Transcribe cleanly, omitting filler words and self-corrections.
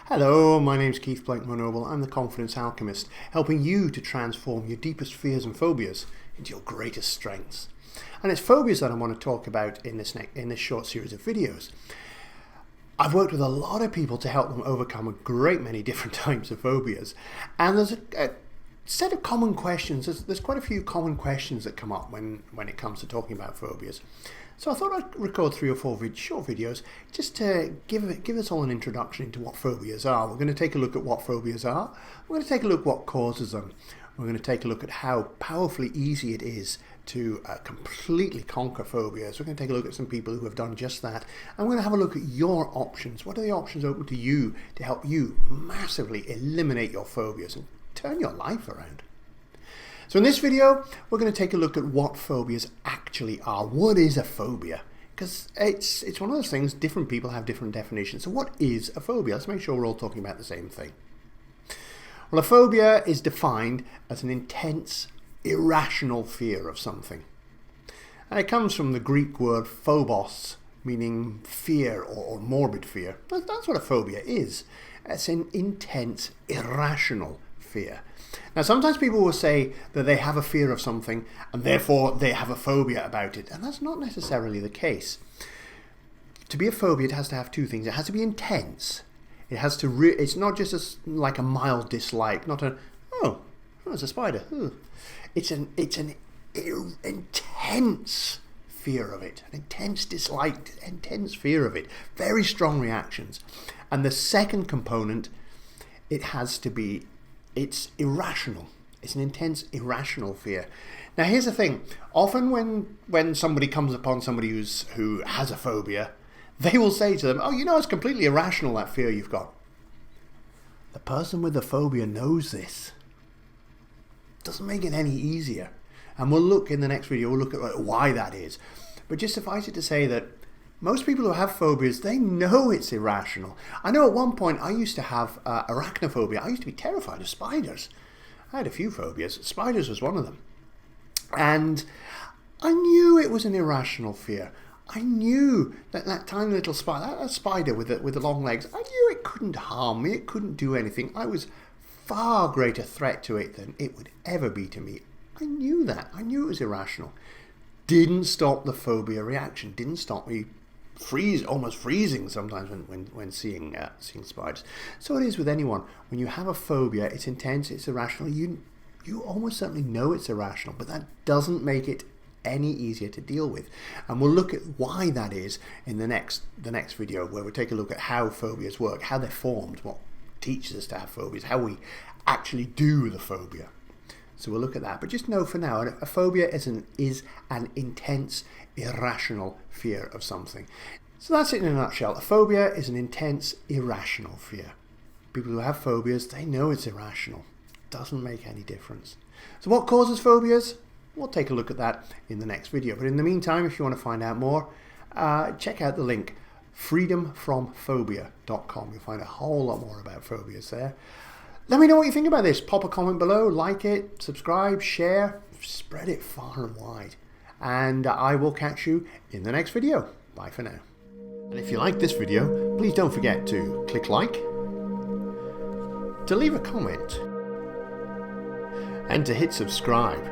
Hello, my name's Keith Blakemore Noble. I'm the Confidence Alchemist, helping you to transform your deepest fears and phobias into your greatest strengths. And it's phobias that I want to talk about in this short series of videos. I've worked with a lot of people to help them overcome a great many different types of phobias. And there's a set of common questions. There's quite a few common questions that come up when it comes to talking about phobias. So I thought I'd record 3 or 4 short videos just to give us all an introduction into what phobias are. We're going to take a look at what phobias are. We're going to take a look at what causes them. We're going to take a look at how powerfully easy it is to completely conquer phobias. We're going to take a look at some people who have done just that. And we're going to have a look at your options. What are the options open to you to help you massively eliminate your phobias and turn your life around? So in this video, we're going to take a look at what phobias actually are. What is a phobia? Because it's one of those things, different people have different definitions. So what is a phobia? Let's make sure we're all talking about the same thing. Well, a phobia is defined as an intense, irrational fear of something. And it comes from the Greek word phobos, meaning fear or morbid fear. That's what a phobia is. It's an intense, irrational fear. Now, sometimes people will say that they have a fear of something and therefore they have a phobia about it. And that's not necessarily the case. To be a phobia, it has to have 2 things. It has to be intense. It has to. It's not just like a mild dislike, not a, oh, it's a spider. Ooh. It's an intense fear of it, an intense dislike, intense fear of it. Very strong reactions. And the second component, it has to be, it's irrational. It's an intense, irrational fear. Now, here's the thing. Often when somebody comes upon somebody who has a phobia, they will say to them, oh, it's completely irrational, that fear you've got. The person with the phobia knows this. Doesn't make it any easier. And we'll look in the next video, we'll look at why that is. But just suffice it to say that most people who have phobias, they know it's irrational. I know at one point I used to have arachnophobia. I used to be terrified of spiders. I had a few phobias. Spiders was one of them. And I knew it was an irrational fear. I knew that tiny little spider, that spider with the long legs, I knew it couldn't harm me. It couldn't do anything. I was far greater threat to it than it would ever be to me. I knew that. I knew it was irrational. Didn't stop the phobia reaction. Didn't stop me almost freezing sometimes when seeing spiders. So it is with anyone. When you have a phobia, it's intense, it's irrational. You almost certainly know it's irrational, but that doesn't make it any easier to deal with. And we'll look at why that is in the next video, where we'll take a look at how phobias work, how they're formed, what teaches us to have phobias, how we actually do the phobia. So we'll look at that. But just know for now, a phobia is an intense, irrational fear of something. So that's it in a nutshell. A phobia is an intense, irrational fear. People who have phobias, they know it's irrational. Doesn't make any difference. So what causes phobias? We'll take a look at that in the next video. But in the meantime, if you want to find out more, check out the link, freedomfromphobia.com. You'll find a whole lot more about phobias there. Let me know what you think about this. Pop a comment below, like it, subscribe, share, spread it far and wide. And I will catch you in the next video. Bye for now. And if you like this video, please don't forget to click like, to leave a comment, and to hit subscribe.